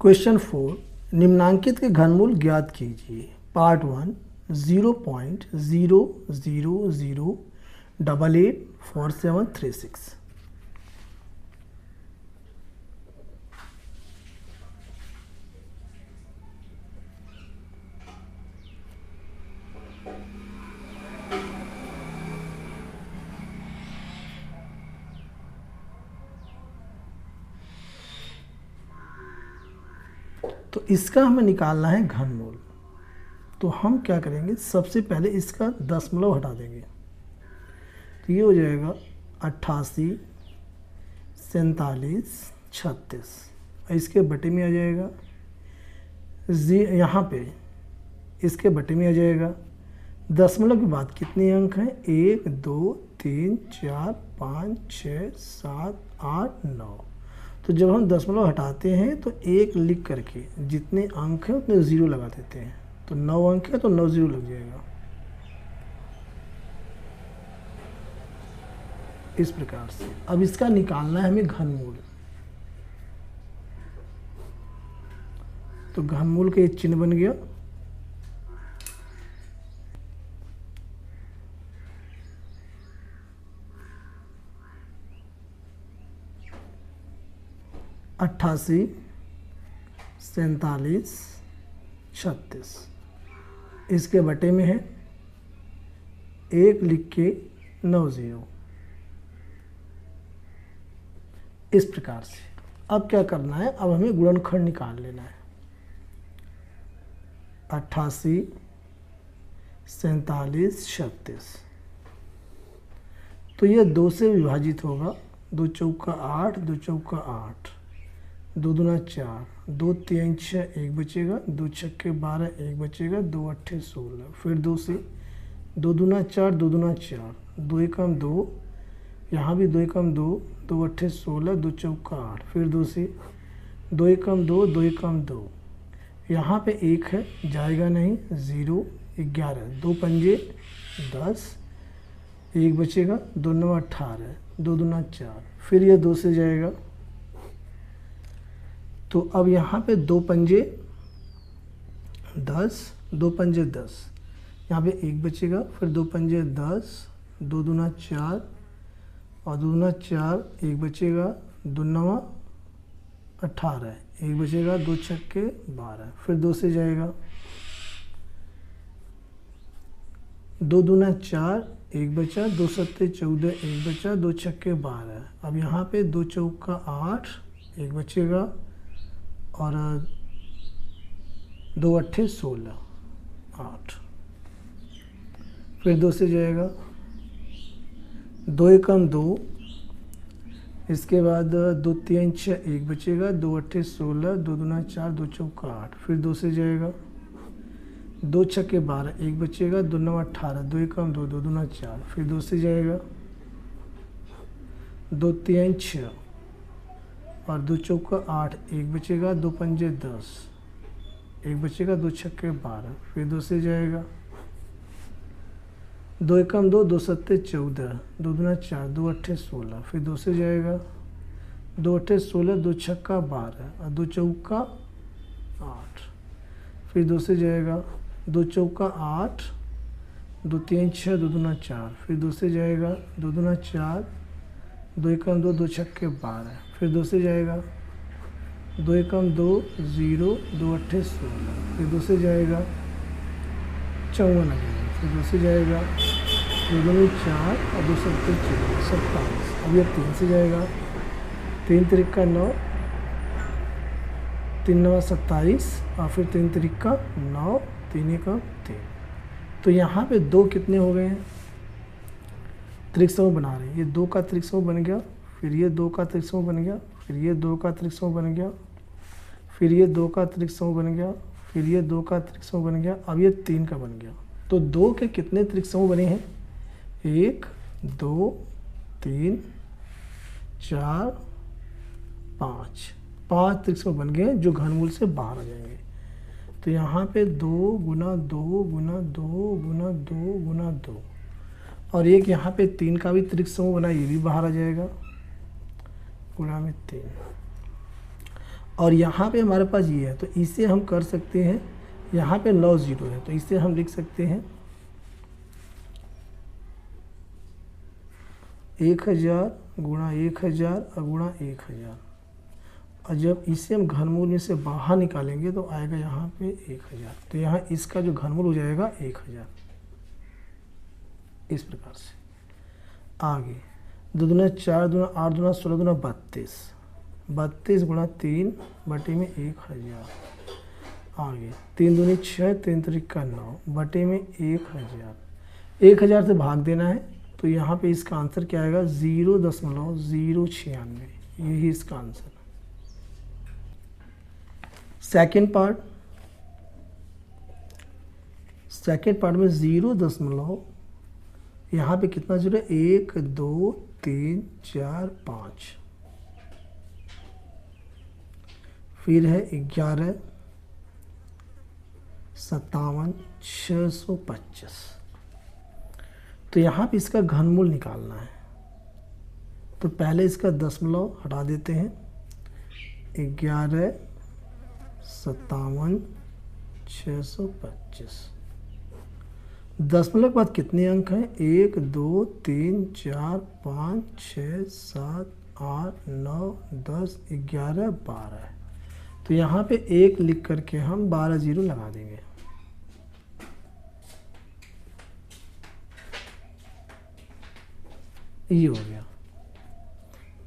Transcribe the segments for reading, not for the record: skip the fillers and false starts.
Question 4, निम्नांकित के घनमूल ज्ञात कीजिए। पार्ट 1, 0.000884736। तो इसका हमें निकालना है घनमूल। तो हम क्या करेंगे, सबसे पहले इसका दशमलव हटा देंगे। तो ये हो जाएगा 88, 47, 36। इसके बटे में आ जाएगा यहाँ पे इसके बटे में आ जाएगा। दशमलव के बाद कितने अंक हैं? 1 2 3 4 5 6 7 8 9। तो जब हम दशमलव हटाते हैं तो एक लिख करके जितने अंक हैं उतने ज़ीरो लगा देते हैं। तो 9 अंक है तो 9 ज़ीरो लग जाएगा। इस प्रकार से अब इसका निकालना है हमें घनमूल। तो घनमूल का एक चिन्ह बन गया। अट्ठासी, 47, 36। इसके बटे में है एक लिख के 9 ज़ीरो। इस प्रकार से अब क्या करना है, अब हमें गुणनखंड निकाल लेना है। 88, 47, 36। तो ये 2 से विभाजित होगा। 2 चौका 8, 2 चौका 8, 2 दूना 4, 2 3 6 1 बचेगा, 2 छक्के 12 1 बचेगा, 2 अट्ठे 16। फिर 2 से 2 दूना 4, 2 दूना 4, 2 एकम 2, यहाँ भी 2 एकम 2, 2 अट्ठे 16, 2 चौका 8। फिर 2 से 2 एकम 2, 2 एकम 2, यहाँ पे 1 है जाएगा नहीं, 0 11, 2 पंजे 10, 1 बचेगा, 2 9 18, 2 दूना 4। फिर ये 2 से जाएगा। तो अब यहाँ पे 2 पंजे 10, 2 पंजे 10, यहाँ पे 1 बचेगा। फिर 2 पंजे 10, 2 दूना 4 और 2 दूना 4, 1 बचेगा, 2 9 18, 1 बचेगा, 2 छक्के 12। फिर 2 से जाएगा। 2 दूना 4, 1 बचा, 2 सत्ते 14, 1 बचा, 2 छक्के 12। अब यहाँ पे 2 चौका 8, 1 बचेगा और 2 अट्ठे 16, 8। फिर 2 से जाएगा। 2 एकम 2, इसके बाद 2 3 6 1 बचेगा, 2 अट्ठे 16, 2 दूना 4, 2 चौका 8। फिर 2 से जाएगा। 2 छक्के 12, 1 बचेगा, 2 9 18, 2 एकम 2, 2 दूना 4। फिर 2 से जाएगा। 2 3 6 और 2 चौका 8, 1 बचेगा, 2 पंजे 10, 1 बचेगा, 2 छक्के 12। फिर 2 से जाएगा। 2 एकम 2, 2 सत्ते 14, 2 दूना 4, 2 अट्ठे 16। फिर 2 से जाएगा। 2 अट्ठे 16, 2 छक्का 12 और 2 चौका 8। फिर 2 से जाएगा। 2 चौका 8, 2 3 6, 2 दूना 4। फिर 2 से जाएगा। 2 दूना 4, 2 एकम 2, 2 छक्के 12। फिर 2 से जाएगा। 2 एकम 2 0, 2 अट्ठे 16। फिर 2 से जाएगा। 54 आ जाएगा। फिर 2 से जाएगा। 2 दूनी 4 और 2 सत्ते 14, 27। अब ये 3 से जाएगा। 3 तिरिक्का 9, 3 9 27 और फिर 3 तिरिक्का 9, 3 एकम 3। तो यहाँ पे 2 कितने हो गए हैं? त्रिक समूह बना रहे हैं। ये 2 का त्रिक समूह बन गया, फिर ये 2 का त्रिक समूह बन गया, फिर ये 2 का त्रिक समूह बन गया, फिर ये 2 का त्रिक समूह बन गया, फिर ये 2 का त्रिक समूह बन गया। अब ये 3 का बन गया। तो 2 के कितने त्रिक समूह बने हैं? 1 2 3 4 5, 5 त्रिक समूह बन गए जो घनमूल से बाहर आ जाएंगे। तो यहाँ पे 2 गुना 2 गुना 2 गुना 2 गुना 2 और एक यहाँ पे 3 का भी त्रिक समूह बना, ये भी बाहर आ जाएगा, गुणा में 3। और यहाँ पे हमारे पास ये है, तो इसे हम कर सकते हैं, यहाँ पे 9 जीरो है तो इसे हम लिख सकते हैं 1000 गुणा 1000 और गुणा 1000। और जब इसे हम घनमूल में से बाहर निकालेंगे तो आएगा यहाँ पे 1000, तो यहाँ इसका जो घनमूल हो जाएगा 1000। इस प्रकार से आगे 2 दूना 4 दूना 8 दूना 16 दूना 32, 32 गुणा 3 बटे में 1000। आगे 3 दूनी 6 3 त्रिका 9 बटे में 1000। 1000 से भाग देना है, तो यहाँ पे इसका आंसर क्या आएगा 0.096, यही इसका आंसर। सेकेंड पार्ट में 0. यहाँ पे कितना जीरो है 1 2 3 4 5, फिर है 11 57 625। तो यहाँ पे इसका घनमूल निकालना है, तो पहले इसका दशमलव हटा देते हैं। 11 57 625। दशमलव के बाद कितने अंक हैं 1 2 3 4 5 6 7 8 9 10 11 12। तो यहाँ पे 1 लिख करके हम 12 जीरो लगा देंगे। ये हो गया।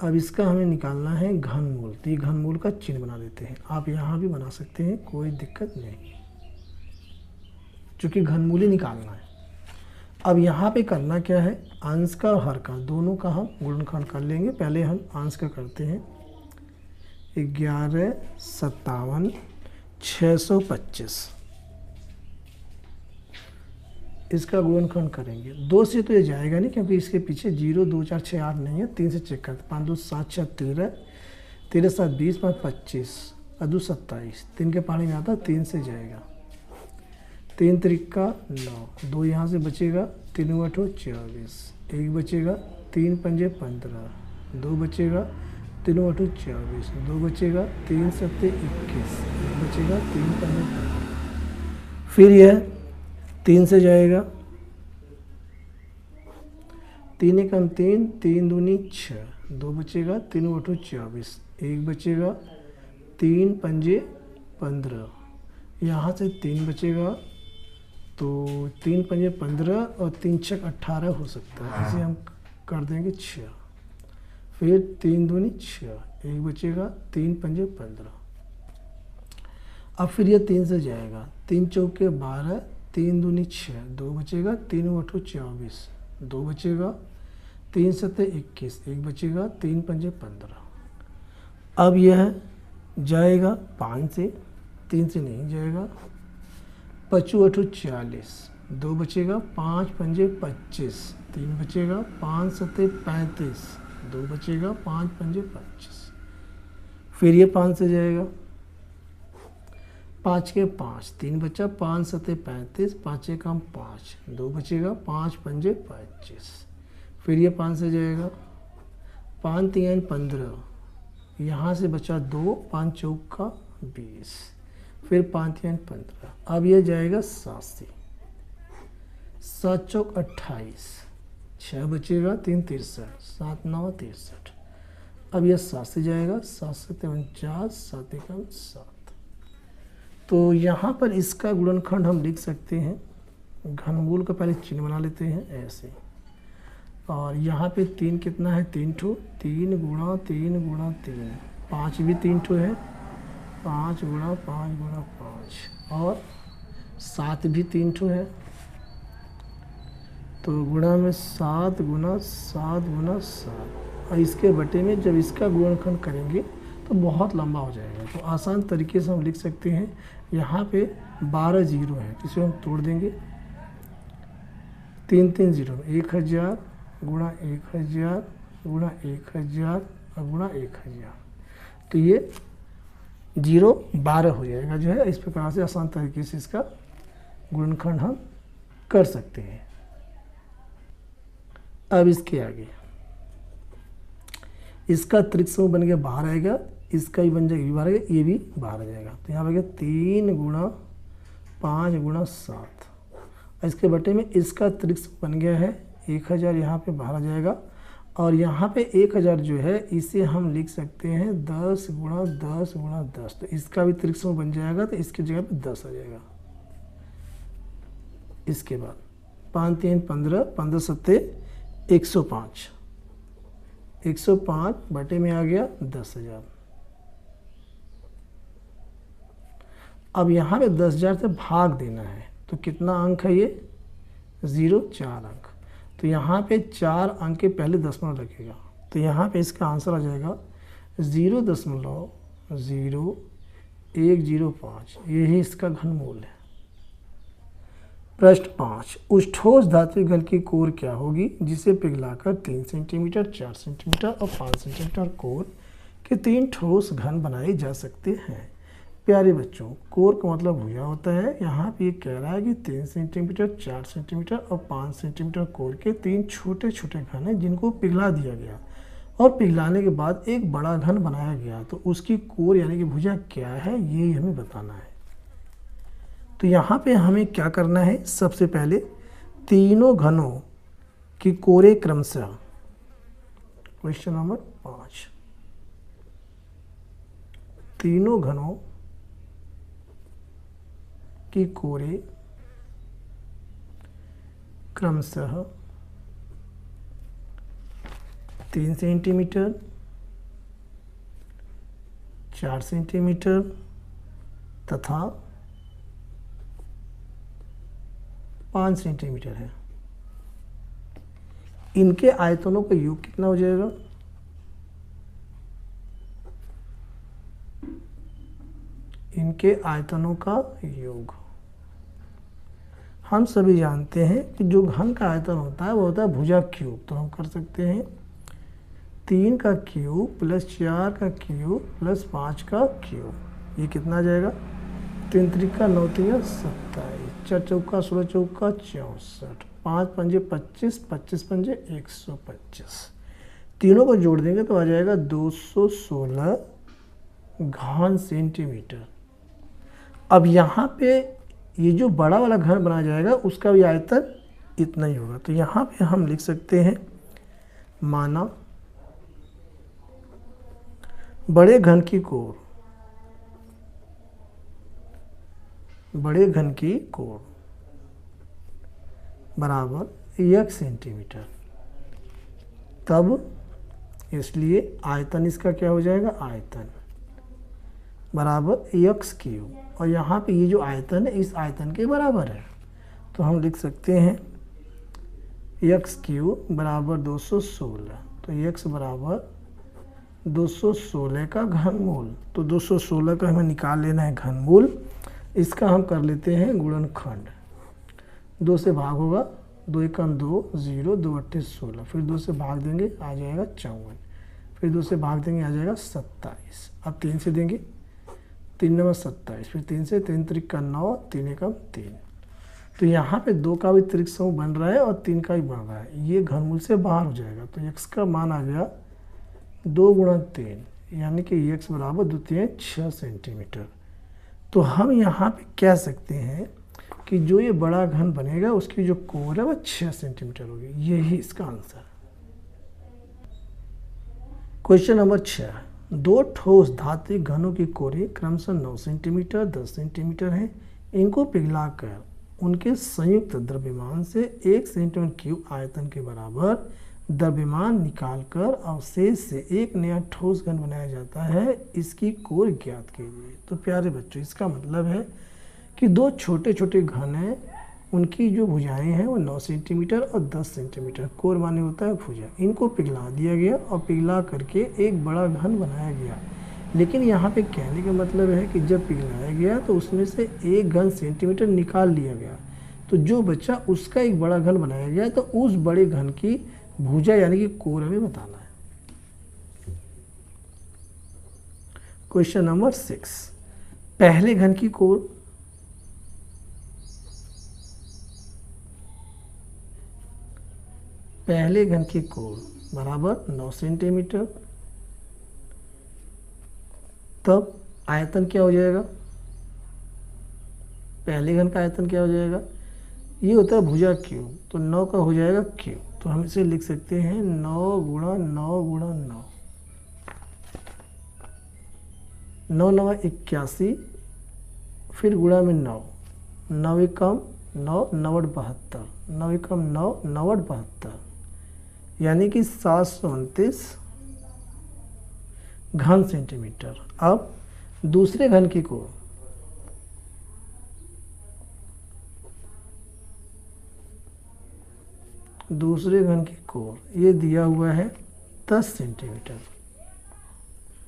अब इसका हमें निकालना है घनमूल, तो ये घनमूल का चिन्ह बना देते हैं। आप यहाँ भी बना सकते हैं, कोई दिक्कत नहीं, क्योंकि घनमूल ही निकालना है। अब यहाँ पे करना क्या है, अंश का और हर का दोनों का हम गुणनखंड कर लेंगे। पहले हम अंश का करते हैं 11 57 625, इसका गुणनखंड करेंगे। 2 से तो ये जाएगा नहीं, क्योंकि इसके पीछे 0 2 4 6 8 नहीं है। 3 से चेक करते, 5 2 7 6 13 13 7 20 5 25 और 2 27। 3 के पानी में आता, 3 से जाएगा। 3 त्रिका 9, 2 यहाँ से बचेगा, 3 8 24, 1 बचेगा, 3 पंजे 15, 2 बचेगा, 3 8 24, 2 बचेगा, 3 7 21, 1 बचेगा, 3 पंजे 15। फिर यह 3 से जाएगा, 3 एकम 3, 3 दूनी 6, 2 बचेगा, 3 8 24, 1 बचेगा, 3 पंजे 15, यहाँ से 3 बचेगा, तो 3 पंजे 15 और 3 छक 18 हो सकता है, इसे हम कर देंगे 6। फिर 3 दूनी 6, 1 बचेगा, 3 पंजे 15। अब फिर ये 3 से जाएगा, 3 चौके 12, 3 दूनी 6, 2 बचेगा, 3 8 24, 2 बचेगा, 3 7 21, 1 बचेगा, 3 पंजे 15। अब यह जाएगा 5 से, 3 से नहीं जाएगा, 5 8 40, 2 बचेगा, 5 पंजे 25, 3 बचेगा, 5 7 35, 2 बचेगा, 5 पंजे 25। फिर ये 5 से जाएगा, 5 के 5, 3 बचा, 5 7 35, 5 एकम 5, 2 बचेगा, 5 पंजे 25। फिर ये 5 से जाएगा, 5 3 15, यहाँ से बचा 2, 5 चौका 20, फिर 5 3 15। अब ये जाएगा 7 से, 7 चौक 28, 6 बचेगा, 3 63, 7 9 63। अब यह 7 से जाएगा, 7 7 49, 7 एकम 7। तो यहाँ पर इसका गुणनखंड हम लिख सकते हैं। घनमूल का पहले चिन्ह बना लेते हैं ऐसे, और यहाँ पे 3 कितना है 3 ठो, 3 गुणा 3 गुणा 3, 5 भी 3 ठो है, 5 गुणा 5 गुणा 5, और 7 भी 3 ठो है, तो गुणा में 7 गुणा 7 गुणा 7। और इसके बटे में जब इसका गुणनखंड करेंगे तो बहुत लंबा हो जाएगा। तो आसान तरीके से हम लिख सकते हैं, यहाँ पे 12 जीरो है, इसे हम तोड़ देंगे। 3 3 जीरो, 1000 गुणा 1000 गुणा 1000 और गुणा 1000, तो ये 0 12 हो जाएगा जो है। इस प्रकार से आसान तरीके से इसका गुणनखंड हम कर सकते हैं। अब इसके आगे इसका त्रिक समूह बन के बाहर आएगा, इसका ही बन जाएगा, ये बाहर आ गया, ये भी बाहर आ जाएगा। तो यहाँ पर गया 3 गुणा 5 गुणा 7, और इसके बटे में इसका त्रिक्स बन गया है 1000, यहाँ पे बाहर आ जाएगा। और यहाँ पे 1000 जो है इसे हम लिख सकते हैं 10 गुणा 10 गुणा 10, तो इसका भी त्रिक्स बन जाएगा, तो इसकी जगह पे 10 आ जाएगा। इसके बाद 5 3 15, 15 7 105, 105 बटे में आ गया 10,000। अब यहाँ पे 10,000 से भाग देना है, तो कितना अंक है ये 0, 4 अंक। तो यहाँ पे 4 अंक के पहले दशमलव रखेगा, तो यहाँ पे इसका आंसर आ जाएगा 0.0105, यही इसका घनमूल है। प्रश्न 5, उस ठोस धात्विक घन की कोर क्या होगी जिसे पिघलाकर 3 सेंटीमीटर, 4 सेंटीमीटर और 5 सेंटीमीटर कोर के 3 ठोस घन बनाए जा सकते हैं। प्यारे बच्चों, कोर का मतलब भुजा होता है। यहाँ पे ये कह रहा है कि 3 सेंटीमीटर, 4 सेंटीमीटर और 5 सेंटीमीटर कोर के 3 छोटे छोटे घन हैं जिनको पिघला दिया गया, और पिघलाने के बाद एक बड़ा घन बनाया गया, तो उसकी कोर यानी कि भुजा क्या है ये हमें बताना है। तो यहाँ पे हमें क्या करना है, सबसे पहले तीनों घनों की कोरें क्रमशः, क्वेश्चन नंबर 5, तीनों घनों की कोरें क्रमशः 3 सेंटीमीटर, 4 सेंटीमीटर तथा 5 सेंटीमीटर है। इनके आयतनों का योग कितना हो जाएगा, इनके आयतनों का योग। हम सभी जानते हैं कि जो घन का आयतन होता है वो होता है भुजा क्यूब, तो हम कर सकते हैं 3 का क्यूब प्लस 4 का क्यूब प्लस 5 का क्यूब, ये कितना आ जाएगा 3 त्रिका 9 3 27, 4 चौका 16 चौका 64, 5 पंजे 25, 25 पंजे 125, तीनों को जोड़ देंगे तो आ जाएगा 216 घन सेंटीमीटर। अब यहाँ पे ये जो बड़ा वाला घन बनाया जाएगा उसका भी आयतन इतना ही होगा, तो यहाँ पे हम लिख सकते हैं माना बड़े घन की कोर, बड़े घन की कोर बराबर 1 सेंटीमीटर, तब इसलिए आयतन इसका क्या हो जाएगा, आयतन बराबर x क्यूब, और यहाँ पे ये जो आयतन है इस आयतन के बराबर है, तो हम लिख सकते हैं x क्यूब बराबर 216, तो x बराबर 216 का घनमूल, तो 216 का हमें निकाल लेना है घनमूल। इसका हम कर लेते हैं गुणनखंड, 2 से भाग होगा, 2 एकम 2 0, 2 अट्ठे 16, फिर 2 से भाग देंगे आ जाएगा 54, फिर 2 से भाग देंगे आ जाएगा 27, अब 3 से देंगे 3 9 27, फिर 3 से 3 त्रिक 9, 3 एकम 3, तो यहाँ पे 2 का भी त्रिक समूह बन रहा है और 3 का भी बन रहा है, ये घनमूल से बाहर हो जाएगा, तो x का मान आ गया 2 गुणा 3, यानी कि x बराबर 2 3 6 सेंटीमीटर। तो हम यहाँ पे कह सकते हैं कि जो ये बड़ा घन बनेगा उसकी जो कोर है वह 6 सेंटीमीटर होगी, यही इसका आंसर है। क्वेश्चन नंबर 6, 2 ठोस धात्विक घनों की कोरें क्रमशः 9 सेंटीमीटर 10 सेंटीमीटर हैं, इनको पिघलाकर उनके संयुक्त द्रव्यमान से 1 सेंटीमीटर क्यूब आयतन के बराबर द्रव्यमान निकालकर अवशेष से एक नया ठोस घन बनाया जाता है, इसकी कोर ज्ञात कीजिए। तो प्यारे बच्चों, इसका मतलब है कि 2 छोटे छोटे घन हैं, उनकी जो भुजाएं हैं वो 9 सेंटीमीटर और 10 सेंटीमीटर, कोर माने होता है भुजा, इनको पिघला दिया गया और पिघला करके एक बड़ा घन बनाया गया। लेकिन यहाँ पे कहने का मतलब है कि जब पिघलाया गया तो उसमें से एक घन सेंटीमीटर निकाल लिया गया, तो जो बच्चा उसका एक बड़ा घन बनाया गया, तो उस बड़े घन की भुजा यानी कि कोर हमें बताना है। क्वेश्चन नंबर 6, पहले घन की कोर, पहले घन की कोर बराबर 9 सेंटीमीटर, तब आयतन क्या हो जाएगा, पहले घन का आयतन क्या हो जाएगा, ये होता है भुजा क्यूब, तो 9 का हो जाएगा क्यूब, तो हम इसे लिख सकते हैं 9 गुणा 9 गुणा 9, 9 9 81, फिर गुणा में 9, 9 एकम 9 9 72, 9 एकम 9 9 72, यानी कि 729 घन सेंटीमीटर। अब दूसरे घन की कोण, दूसरे घन की कोण ये दिया हुआ है 10 सेंटीमीटर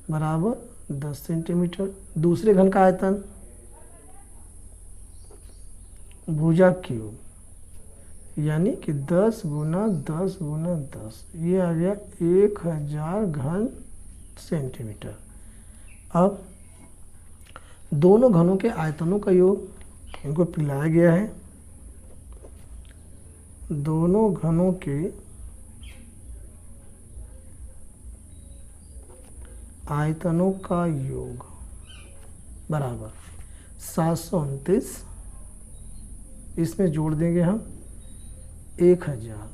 बराबर 10 सेंटीमीटर। दूसरे घन का आयतन भुजा क्यूब, यानी कि 10 गुना 10 गुना 10, ये आ गया 1000 घन सेंटीमीटर। अब दोनों घनों के आयतनों का योग इनको पिलाया गया है, दोनों घनों के आयतनों का योग बराबर 729, इसमें जोड़ देंगे हम 1000,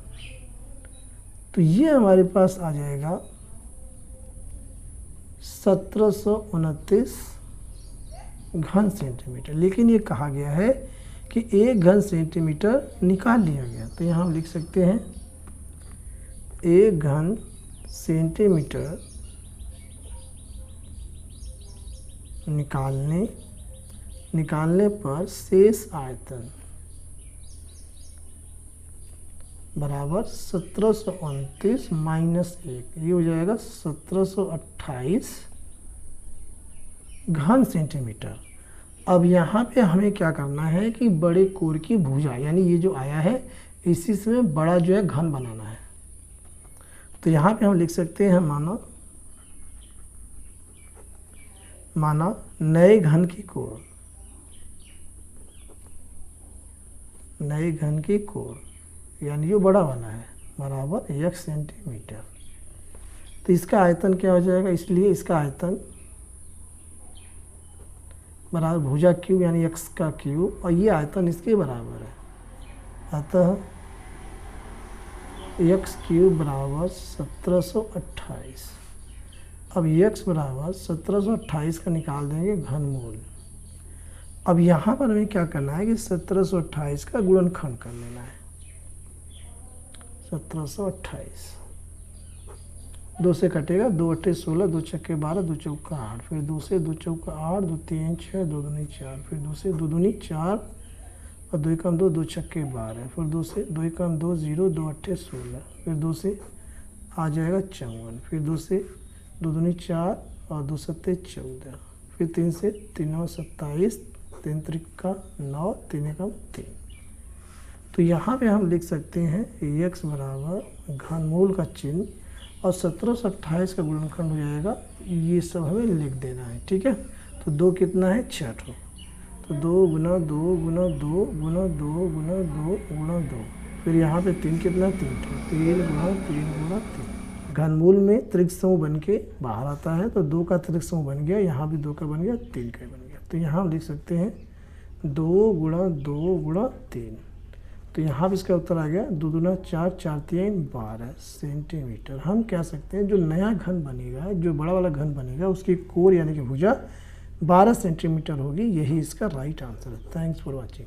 तो ये हमारे पास आ जाएगा 1729 घन सेंटीमीटर। लेकिन ये कहा गया है कि 1 घन सेंटीमीटर निकाल लिया गया, तो यहाँ हम लिख सकते हैं 1 घन सेंटीमीटर निकालने पर शेष आयतन बराबर 1729 माइनस 1, ये हो जाएगा 1728 घन सेंटीमीटर। अब यहाँ पे हमें क्या करना है कि बड़े कोर की भुजा, यानी ये जो आया है इसी से बड़ा जो है घन बनाना है, तो यहाँ पे हम लिख सकते हैं माना नए घन की कोण, नए घन की कोण यानी जो बड़ा वाला है बराबर 1 सेंटीमीटर। तो इसका आयतन क्या हो जाएगा, इसलिए इसका आयतन बराबर भुजा क्यूब यानी x का क्यूब, और ये आयतन इसके बराबर है, अतः x क्यूब बराबर 1728। अब x बराबर 1728 का निकाल देंगे घनमूल। अब यहाँ पर हमें क्या करना है कि 1728 का गुणनखंड कर लेना है, 1728 2 से कटेगा, 2 8 16, 2 छक्के 12, 2 चौका 8, फिर 2 से 2 चौका 8, 2 3 6, 2 दूनी 4, फिर 2 से 2 दूनी 4 और 2 एकम 2, 2 छक्के 12, फिर 2 से 2 एकम 2 0, 2 8 16, फिर 2 से आ जाएगा 54, फिर 2 से 2 दूनी 4 और 2 सत्ते 14, फिर 3 से 3 9 27, 3 त्रिका 9, 3 एकम 3। तो यहाँ पे हम लिख सकते हैं x बराबर घनमूल का चिन्ह और 1728 का गुणनखंड हो जाएगा, ये सब हमें लिख देना है, ठीक है। तो 2 कितना है 6 ठो, तो 2 गुना 2 गुना 2 गुना 2 गुना 2 गुना 2, फिर यहाँ पे 3 कितना 3 ठो, 3 गुना 3 गुना 3। घनमूल में त्रिक समूह बन के बाहर आता है, तो 2 का त्रिक समूह बन गया, यहाँ भी 2 का बन गया, 3 का बन गया, तो यहाँ हम लिख सकते हैं 2 गुणा 2 गुणा 3, तो यहाँ भी इसका उत्तर आ गया 2 दूना 4, 4 3 12 सेंटीमीटर। हम कह सकते हैं जो नया घन बनेगा, जो बड़ा वाला घन बनेगा, उसकी कोर यानी कि भुजा 12 सेंटीमीटर होगी, यही इसका राइट आंसर है। Thanks for watching.